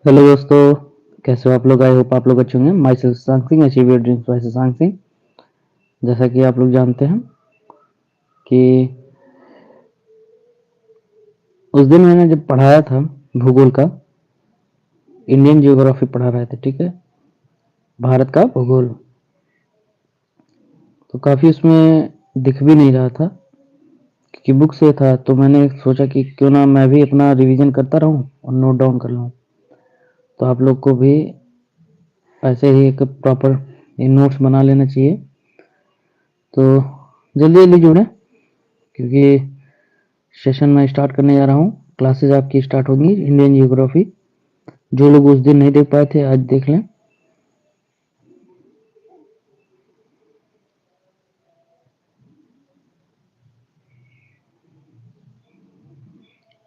Hello दोस्तों, कैसे हो आप लोग। आई होप आप लोग अच्छे होंगे। Myself Sang Singh, achieve your dreams by Sang Singh. जैसा कि आप लोग जानते हैं कि उस दिन मैंने जब पढ़ाया था भूगोल का, इंडियन जियोग्राफी पढ़ा रहे थे, ठीक है, भारत का भूगोल, तो काफ़ी उसमें दिख भी नहीं रहा था क्योंकि बुक से था। तो मैंने सोचा कि क्यों ना मैं भी अपना रिवीजन करता रहूं और नोट डाउन कर लूं, तो आप लोग को भी ऐसे ही एक प्रॉपर नोट्स बना लेना चाहिए। तो जल्दी जल्दी जुड़ें क्योंकि सेशन में स्टार्ट करने जा रहा हूँ। क्लासेस आपकी स्टार्ट होंगी इंडियन जियोग्राफी। जो लोग उस दिन नहीं देख पाए थे आज देख लें।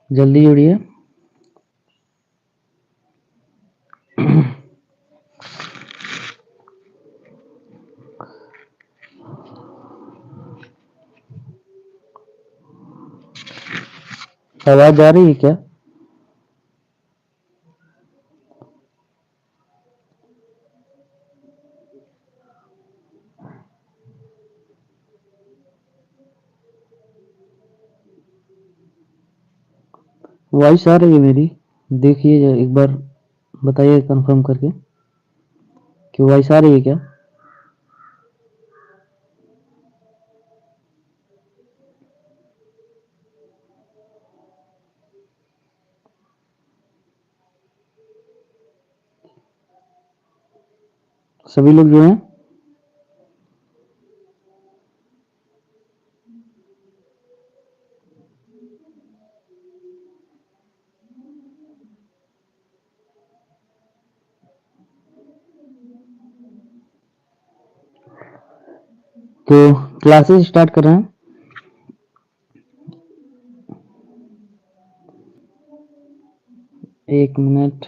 जल्दी जुड़िए। आवाज आ रही है क्या? वॉइस आ रही है मेरी? देखिए एक बार, बताइए कंफर्म करके कि वॉइस आ रही है क्या। सभी लोग जो हैं, तो क्लासेस स्टार्ट कर रहे हैं। एक मिनट।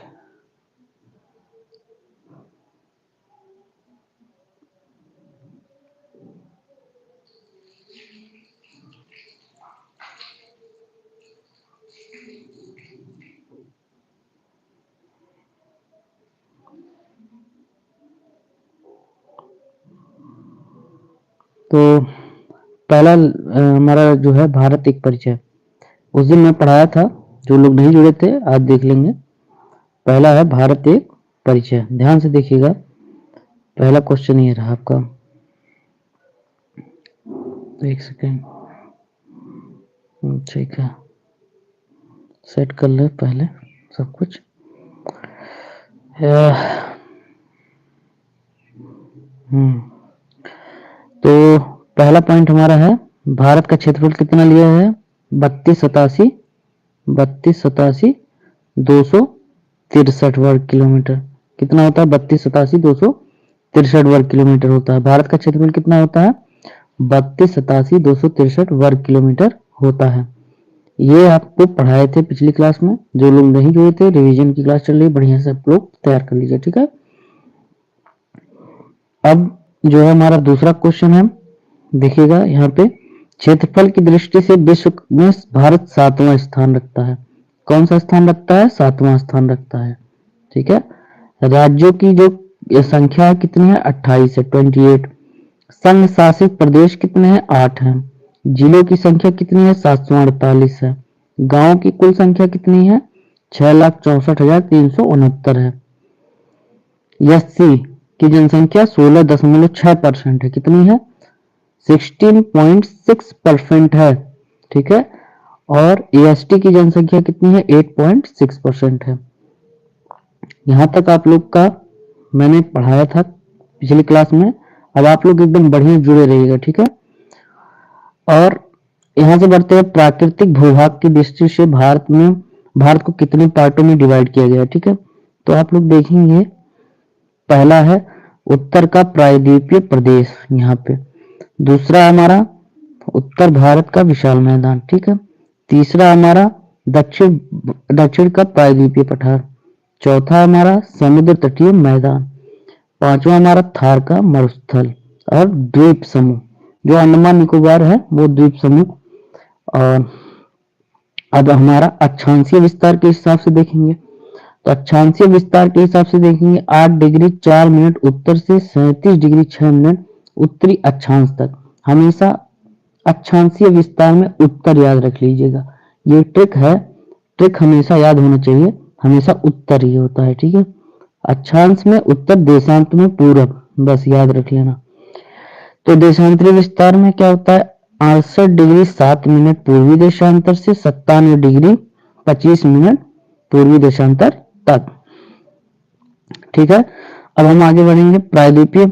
तो पहला हमारा जो है भारत एक परिचय, उस दिन मैं पढ़ाया था। जो लोग नहीं जुड़े थे आज देख लेंगे। पहला है भारत एक परिचय, ध्यान से देखिएगा। पहला क्वेश्चन ये रहा आपका। एक सेकेंड, ठीक है, सेट कर ले पहले सब कुछ। तो पहला पॉइंट हमारा है, भारत का क्षेत्रफल कितना लिया है? 3287 वर्ग किलोमीटर। कितना होता है? 3287 वर्ग किलोमीटर होता है। भारत का क्षेत्रफल कितना होता है? 3287 वर्ग किलोमीटर होता है। ये आपको पढ़ाए थे पिछली क्लास में। जो लोग नहीं जुड़े थे, रिवीजन की क्लास चल रही है, बढ़िया से आप लोग तैयार कर लीजिए, ठीक है। अब जो है हमारा दूसरा क्वेश्चन है, देखिएगा यहाँ पे, क्षेत्रफल की दृष्टि से विश्व में भारत 7वां स्थान रखता है। कौन सा स्थान रखता है? 7वां स्थान रखता है, ठीक है। राज्यों की जो संख्या कितनी है? 28 है, 28। संघ शासित प्रदेश कितने हैं? 8 हैं। जिलों की संख्या कितनी है? 748 है। गांव की कुल संख्या कितनी है? 6,64,369 है। एससी की जनसंख्या 16.6% है। कितनी है? 16.6% है, ठीक है। और एसटी की जनसंख्या कितनी है? 8.6% है। यहां तक आप लोग का मैंने पढ़ाया था पिछली क्लास में। अब आप लोग एकदम बढ़िया जुड़े रहिएगा, ठीक है। और यहां से बढ़ते हैं, प्राकृतिक भूभाग की दृष्टि से भारत को कितने पार्टों में डिवाइड किया गया है, ठीक है। तो आप लोग देखेंगे, पहला है उत्तर का प्रायद्वीपीय प्रदेश, यहाँ पे। दूसरा हमारा उत्तर भारत का विशाल मैदान, ठीक है। तीसरा हमारा दक्षिण दक्षिण का प्रायद्वीपीय पठार। चौथा हमारा समुद्र तटीय मैदान। पांचवा हमारा थार का मरुस्थल और द्वीप समूह। जो अंडमान निकोबार है वो द्वीप समूह। और अब हमारा अक्षांशीय विस्तार के हिसाब से देखेंगे, तो अक्षांशीय विस्तार के हिसाब से देखेंगे 8 डिग्री 4 मिनट उत्तर से 37 डिग्री 6 मिनट उत्तरी अक्षांश तक। हमेशा अक्षांशीय विस्तार में उत्तर याद रख लीजिएगा, ये ट्रिक है, ट्रिक हमेशा याद होना चाहिए, हमेशा उत्तर ही होता है, ठीक है। अक्षांश में उत्तर, देशांत में पूरब, बस याद रख लेना। तो देशांतरी विस्तार में क्या होता है, 68 डिग्री 7 मिनट पूर्वी देशांतर से 97 डिग्री 25 मिनट पूर्वी देशांतर तक, ठीक है। अब हम आगे बढ़ेंगे। प्रायद्वीपीय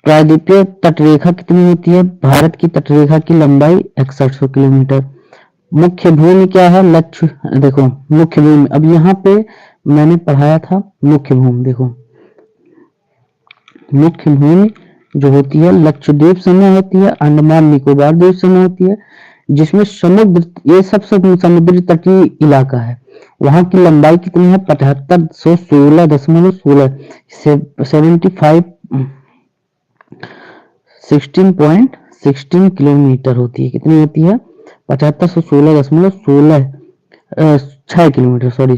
प्रायद्वीपीय तटरेखा कितनी होती है, भारत की तटरेखा की लंबाई 6100 किलोमीटर। मुख्य भूमि क्या है, लक्ष्य, देखो मुख्य भूमि, अब यहाँ पे मैंने पढ़ाया था मुख्य भूमि, देखो मुख्य भूमि जो होती है लक्षद्वीप समूह होती है, अंडमान निकोबार द्वीप समूह होती है, जिसमें समुद्र, ये सब समुद्री तटीय इलाका है। वहां की लंबाई कितनी है, 7516.16 75 16.16 किलोमीटर होती है। कितनी होती है, 7516.16 किलोमीटर, सॉरी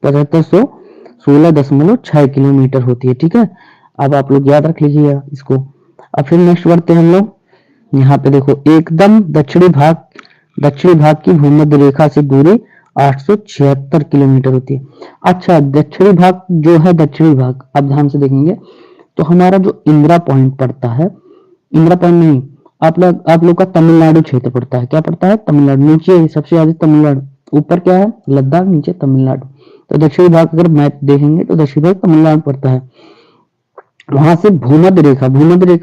7516.6 किलोमीटर होती है, ठीक है। अब आप लोग याद रख लीजिएगा इसको। अब फिर नेक्स्ट बढ़ते हैं हम लोग, यहाँ पे देखो एकदम दक्षिणी भाग की भूमध्य रेखा से दूरी 876 किलोमीटर होती है। अच्छा, दक्षिणी भाग जो है, दक्षिणी भाग अब ध्यान से देखेंगे तो हमारा जो इंदिरा पॉइंट पड़ता है, इंदिरा पॉइंट नहीं, आप लोग का तमिलनाडु क्षेत्र पड़ता है। क्या पड़ता है, तमिलनाडु। नीचे सबसे ज्यादा तमिलनाडु, ऊपर क्या है, लद्दाख, नीचे तमिलनाडु। तो दक्षिणी भाग अगर मैप देखेंगे तो दक्षिणी भाग तमिलनाडु पड़ता है। वहां से भूमध्य रेखा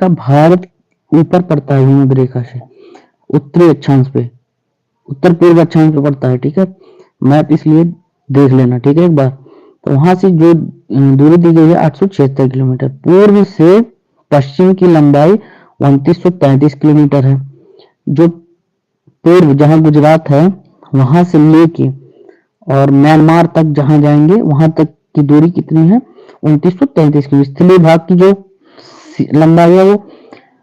भारत ऊपर पड़ता है, भूमध्य रेखा से उत्तरी अक्षांश पे, उत्तर पूर्व अक्षांश पे पड़ता है, ठीक है। मैप इसलिए देख लेना, ठीक है, एक बार। तो वहां से जो दूरी दी गई है 876 किलोमीटर। पूर्व से पश्चिम की लंबाई 2933 किलोमीटर है। जो पूर्व, जहां गुजरात है, वहां से लेके और म्यांमार तक जहां जाएंगे वहां तक की दूरी कितनी है, 2933 किलोमीटर। स्थलीय भाग की जो लंबाई है वो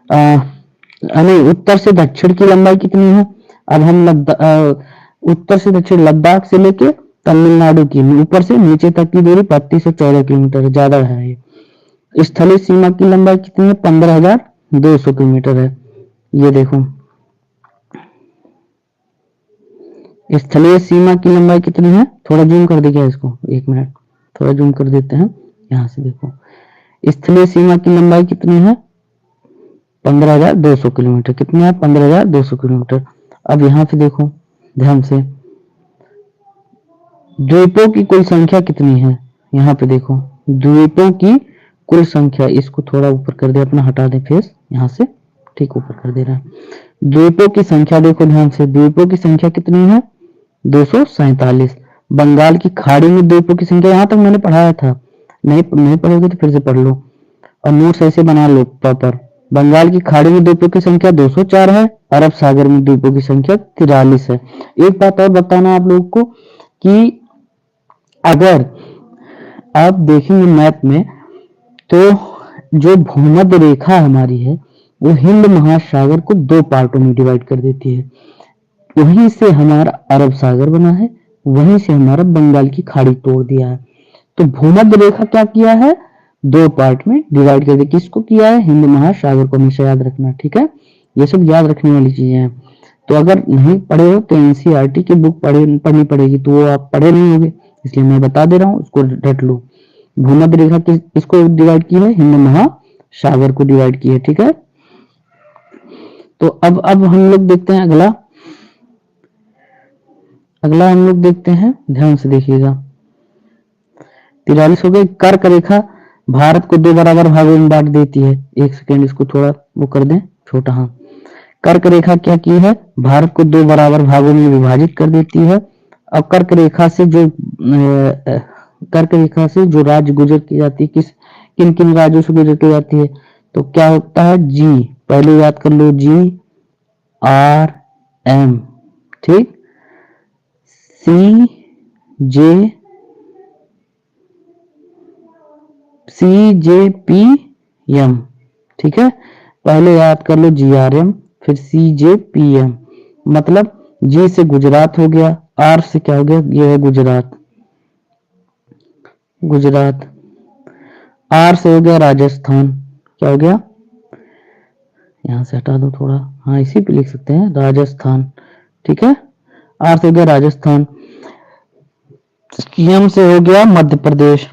नहीं, उत्तर से दक्षिण की लंबाई कितनी है, अब हम उत्तर से दक्षिण लद्दाख से लेके तमिलनाडु की ऊपर से नीचे तक की दूरी 3514 किलोमीटर, ज्यादा है ये। स्थलीय सीमा की लंबाई कितनी है, 15,200 किलोमीटर है। ये देखो स्थलीय सीमा की लंबाई कितनी है, थोड़ा जूम कर दीजिए इसको, एक मिनट, थोड़ा जूम कर देते हैं। यहाँ से देखो स्थलीय सीमा की लंबाई कितनी है, 15,200 किलोमीटर। कितनी है, 15,200 किलोमीटर। अब यहाँ पे देखो ध्यान से, द्वीपों की कुल संख्या कितनी है, यहाँ पे देखो द्वीपों की कुल संख्या, इसको थोड़ा ऊपर कर दे, अपना हटा दे फेस यहाँ से, ठीक ऊपर कर दे रहा है। द्वीपों की संख्या देखो ध्यान से, द्वीपों की संख्या कितनी है, 247। बंगाल की खाड़ी में द्वीपों की संख्या, यहाँ तक मैंने पढ़ाया था, नहीं पढ़ोगे तो फिर से पढ़ लो और नोट्स ऐसे बना लो प्रॉपर। बंगाल की खाड़ी में द्वीपों की संख्या 204 है, अरब सागर में द्वीपों की संख्या 43 है। एक बात और बताना आप लोगों को कि अगर आप देखेंगे मैप में तो जो भूमध्य रेखा हमारी है वो हिंद महासागर को 2 पार्टों में डिवाइड कर देती है। वहीं से हमारा अरब सागर बना है, वहीं से हमारा बंगाल की खाड़ी तोड़ दिया है। तो भूमध्य रेखा क्या किया है, 2 पार्ट में डिवाइड कर दिया। किसको किया है, हिंद महासागर को, हमेशा याद रखना, ठीक है। ये सब याद रखने वाली चीजें हैं। तो अगर नहीं पढ़े हो तो एनसीईआरटी की बुक पढ़नी पड़ेगी, तो वो आप पढ़े नहीं होंगे, इसलिए मैं बता दे रहा हूँ, उसको रट लो। भूमध्य रेखा किसको डिवाइड की है, हिंद महासागर को डिवाइड की है, ठीक है। तो अब हम लोग देखते हैं अगला हम लोग देखते हैं, ध्यान से देखिएगा। 43 हो गई। कर्क रेखा भारत को 2 बराबर भागों में बांट देती है। एक सेकेंड, इसको थोड़ा वो कर दें छोटा, हाँ। कर्क रेखा क्या की है, भारत को 2 बराबर भागों में विभाजित कर देती है। अब कर्क रेखा से जो राज्य गुजर की जाती है, किन किन राज्यों से गुजर की जाती है, तो क्या होता है, जी, पहले याद कर लो, GRM, ठीक, CJPM, ठीक है। पहले याद कर लो GRM, फिर CJPM, मतलब G से गुजरात हो गया, R से क्या हो गया, ये है गुजरात, गुजरात। आर से हो गया राजस्थान, क्या हो गया, यहां से हटा दो थोड़ा, हाँ इसी पे लिख सकते हैं राजस्थान, ठीक है। आर से हो गया राजस्थान। एम से हो गया मध्य प्रदेश,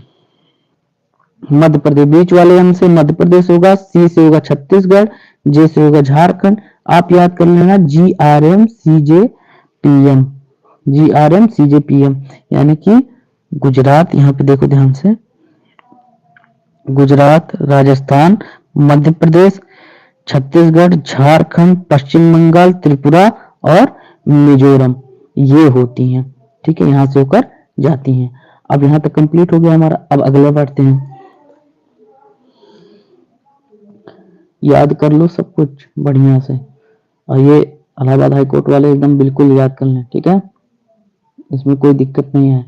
मध्य प्रदेश बीच वाले एम से मध्य प्रदेश होगा। सी से होगा छत्तीसगढ़। जे से होगा झारखंड। आप याद कर लेना GRM CJ PM, GRM CJ PM, यानी कि गुजरात, यहाँ पे देखो ध्यान से, गुजरात, राजस्थान, मध्य प्रदेश, छत्तीसगढ़, झारखंड, पश्चिम बंगाल, त्रिपुरा और मिजोरम, ये होती हैं, ठीक है, यहां से होकर जाती हैं। अब यहां तक कंप्लीट हो गया हमारा। अब अगला बढ़ते हैं, याद कर लो सब कुछ बढ़िया से, और ये इलाहाबाद हाई कोर्ट वाले एकदम बिल्कुल याद कर लें, ठीक है, इसमें कोई दिक्कत नहीं है।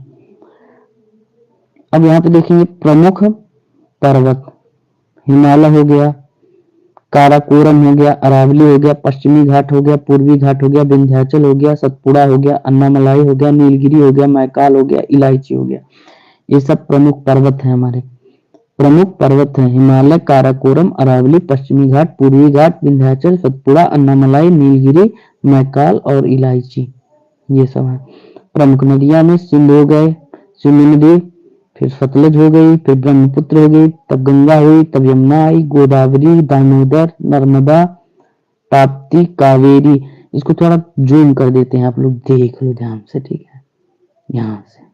अब यहाँ पे देखेंगे प्रमुख पर्वत, हिमालय हो गया, काराकोरम हो गया, अरावली हो गया, पश्चिमी घाट हो गया, पूर्वी घाट हो गया, विंध्याचल हो गया, सतपुड़ा हो गया, अन्नामलाई हो गया, नीलगिरी हो गया, मैकाल हो गया, इलायची हो गया। ये सब प्रमुख पर्वत हैं हमारे, प्रमुख पर्वत हैं हिमालय, काराकोरम, अरावली, पश्चिमी घाट, पूर्वी घाट, विंध्याचल, सतपुड़ा, अन्नामलाई, नीलगिरी, मैकाल और इलायची, ये सब है। प्रमुख नदियां में सिंधु हो गए, सिंधु नदी, फिर सतलज हो गई, फिर ब्रह्मपुत्र हो गई, तब गंगा हुई, तब यमुना आई, गोदावरी, दामोदर, नर्मदा, ताप्ती, कावेरी। इसको थोड़ा जूम कर देते हैं, आप लोग देख लो ध्यान से, ठीक है, यहां से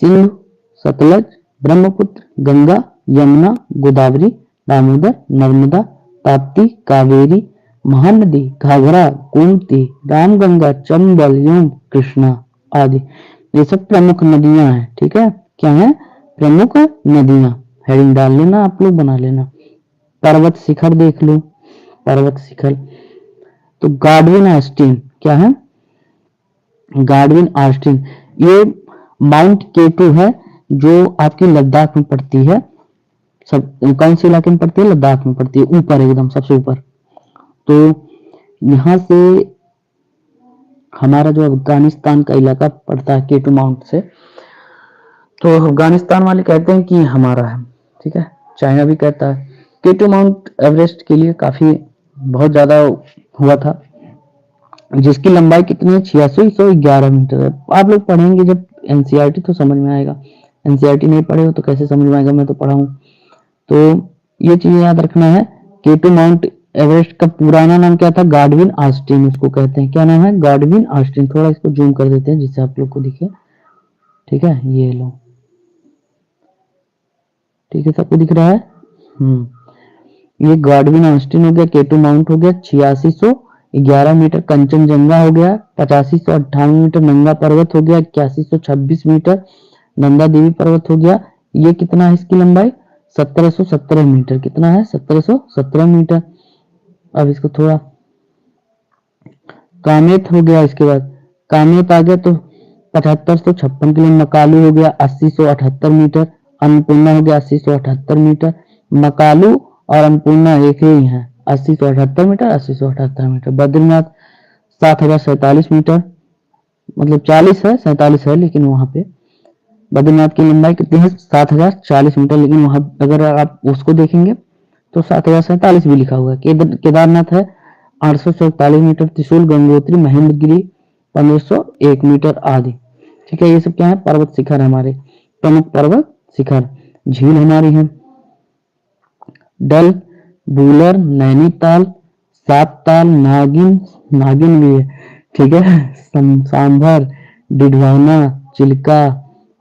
सिंधु, सतलज, ब्रह्मपुत्र, गंगा, यमुना, गोदावरी, दामोदर, नर्मदा, ताप्ती, कावेरी, महानदी, घाघरा, गोमती, रामगंगा, चंबल, यमुना, कृष्णा आदि, ये सब प्रमुख नदियां हैं, ठीक है, क्या है, प्रमुख नदियां। हेडिंग डाल लेना, आप लोग बना लेना। पर्वत शिखर देख लो, पर्वत शिखर, तो गाडविन ऑस्टिन, क्या है, गाडविन ऑस्टिन, ये माउंट K2 है, जो आपकी लद्दाख में पड़ती है। सब कौन से इलाके में पड़ती है, लद्दाख में पड़ती है, ऊपर एकदम सबसे ऊपर। तो यहां से हमारा जो अफगानिस्तान का इलाका पड़ता है K2 माउंट से, तो अफगानिस्तान वाले कहते हैं कि हमारा है, ठीक है, चाइना भी कहता है। K2 माउंट एवरेस्ट के लिए काफी बहुत ज्यादा हुआ था, जिसकी लंबाई कितनी है, 8611 मीटर है। आप लोग पढ़ेंगे जब NCERT तो समझ में आएगा, NCERT नहीं पढ़े हो तो कैसे समझ में आएगा, मैं तो पढ़ा हूँ। तो ये चीज याद रखना है। K2 माउंट एवरेस्ट का पुराना नाम क्या था, गाडविन ऑस्टिन उसको कहते हैं, क्या नाम है, गाडविन ऑस्टिन। थोड़ा इसको जूम कर देते हैं जिससे आप लोग को दिखे, ठीक है, ये लो, ठीक है, सबको दिख रहा है। ये गाडविन ऑस्टिन हो गया, K2 माउंट हो गया, 8611 मीटर, कंचनजंगा हो गया, 8558 मीटर, नंगा पर्वत हो गया, 8126 मीटर, नंदा देवी पर्वत हो गया। ये कितना है इसकी लंबाई, 1717 मीटर, कितना है, 1717 मीटर। अब इसको थोड़ा, कामेत हो गया, इसके बाद कामेत आ गया तो 7556 के लिए, मकालू हो गया 8078 मीटर, अन्नपूर्णा हो गया 8078 मीटर। मकालू और अन्नपूर्णा एक ही है, 8078 मीटर, 8078 मीटर। बद्रीनाथ 7047 मीटर, मतलब 40 है, 47 है, लेकिन वहां पे बद्रीनाथ की लंबाई कितनी है, 7040 मीटर, लेकिन वहां अगर आप उसको देखेंगे तो 7047 भी लिखा हुआ है। केदारनाथ है 844 मीटर, त्रिशूल, गंगोत्री, महेंद्रगिरी 1501 मीटर आदि, ठीक है। ये सब क्या है, पर्वत शिखर हमारे, प्रमुख पर्वत शिखर। झील हमारी है डल, बूलर, नैनीताल, सातताल, नागिन, नागिन भी है, ठीक है, सांभर, डिडवाना, चिल्का,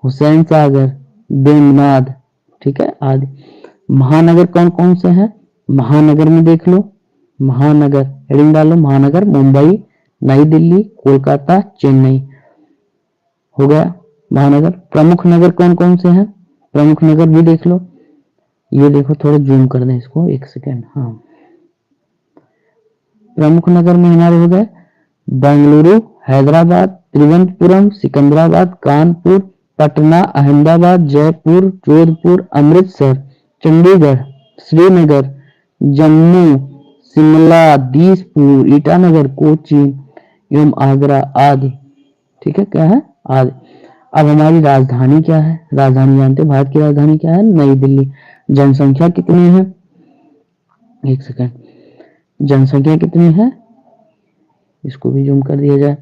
हुसैन सागर, बेमनाद, ठीक है, आदि। महानगर कौन कौन से हैं, महानगर में देख लो, महानगर हेडिंग डालो, महानगर मुंबई, नई दिल्ली, कोलकाता, चेन्नई हो गया महानगर। प्रमुख नगर कौन कौन से हैं, प्रमुख नगर भी देख लो, ये देखो, थोड़ा जूम कर दें इसको, एक सेकेंड, हाँ। प्रमुख नगर में हमारे हो गए बेंगलुरु, हैदराबाद, त्रिवेंद्रपुरम, सिकंदराबाद, कानपुर, पटना, अहमदाबाद, जयपुर, जोधपुर, अमृतसर, चंडीगढ़, श्रीनगर, जम्मू, शिमला, दीसपुर, ईटानगर, कोचीन एवं आगरा आदि, ठीक है, क्या है, आदि। अब हमारी राजधानी क्या है? राजधानी जानते हैं, भारत की राजधानी क्या है? नई दिल्ली। जनसंख्या कितनी है? एक सेकंड, जनसंख्या कितनी है? इसको भी जूम कर दिया जाए।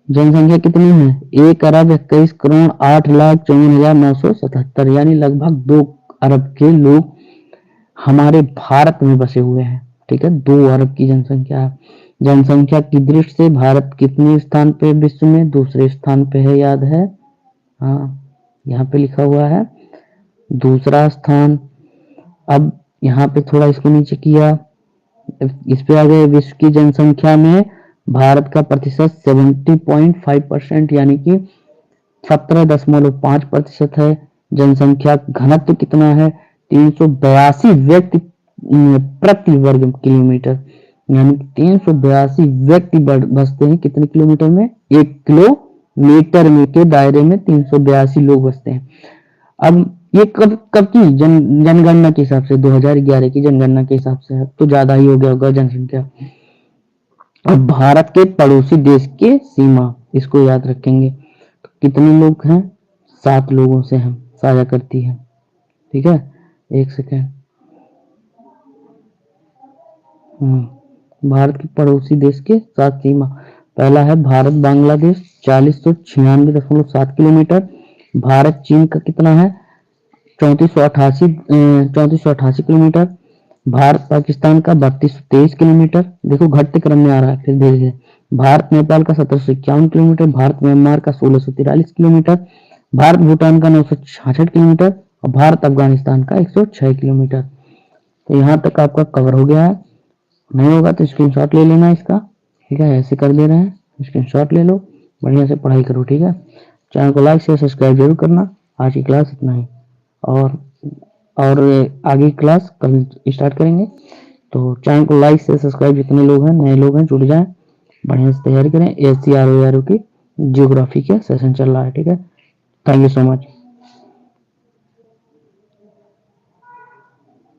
जनसंख्या कितनी है? 1,21,08,54,977, यानी लगभग 2 अरब के लोग हमारे भारत में बसे हुए हैं। ठीक है, 2 अरब की जनसंख्या है। जनसंख्या की दृष्टि से भारत कितने स्थान पे विश्व में? दूसरे स्थान पे है, याद है? हाँ, यहाँ पे लिखा हुआ है दूसरा स्थान। अब यहाँ पे थोड़ा इसको नीचे किया, इस पे आ गए। विश्व की जनसंख्या में भारत का प्रतिशत 70.5%, यानी कि 17.5% है। जनसंख्या घनत्व कितना है? 382 व्यक्ति प्रति वर्ग किलोमीटर, यानी 382 व्यक्ति बसते हैं कितने किलोमीटर में? 1 किलोमीटर में के दायरे में 382 लोग बसते हैं। अब ये कब कब की जनगणना के हिसाब से? 2011 की जनगणना के हिसाब से है, तो ज्यादा ही हो गया होगा जनसंख्या। और भारत के पड़ोसी देश के सीमा, इसको याद रखेंगे। कितने लोग हैं? 7 लोगों से हम साझा करती है। ठीक है, एक सेकेंड। भारत के पड़ोसी देश के 7 सीमा। पहला है भारत बांग्लादेश 4096.7 किलोमीटर। भारत चीन का कितना है? 3488 किलोमीटर। भारत पाकिस्तान का 3223 किलोमीटर। देखो घटते क्रम में आ रहा है, फिर धीरे धीरे। भारत नेपाल का 1751 किलोमीटर। भारत म्यांमार का 1643 किलोमीटर। भारत भूटान का 966 किलोमीटर। और भारत अफगानिस्तान का 106 किलोमीटर। तो यहाँ तक आपका कवर हो गया है। नहीं होगा तो स्क्रीनशॉट ले लेना इसका। ठीक है, ऐसे कर दे रहे हैं, स्क्रीनशॉट ले लो, बढ़िया से पढ़ाई करो। ठीक है, चैनल को लाइक शेयर सब्सक्राइब जरूर करना। आज की क्लास इतना ही, और आगे की क्लास कल स्टार्ट करेंगे। तो चैनल को लाइक शेयर सब्सक्राइब, जितने लोग हैं नए लोग हैं जुड़ जाएं, बढ़िया से तैयारी करें। SCRO की जियोग्राफी के सेशन चल रहा है। ठीक है, थैंक यू सो मच।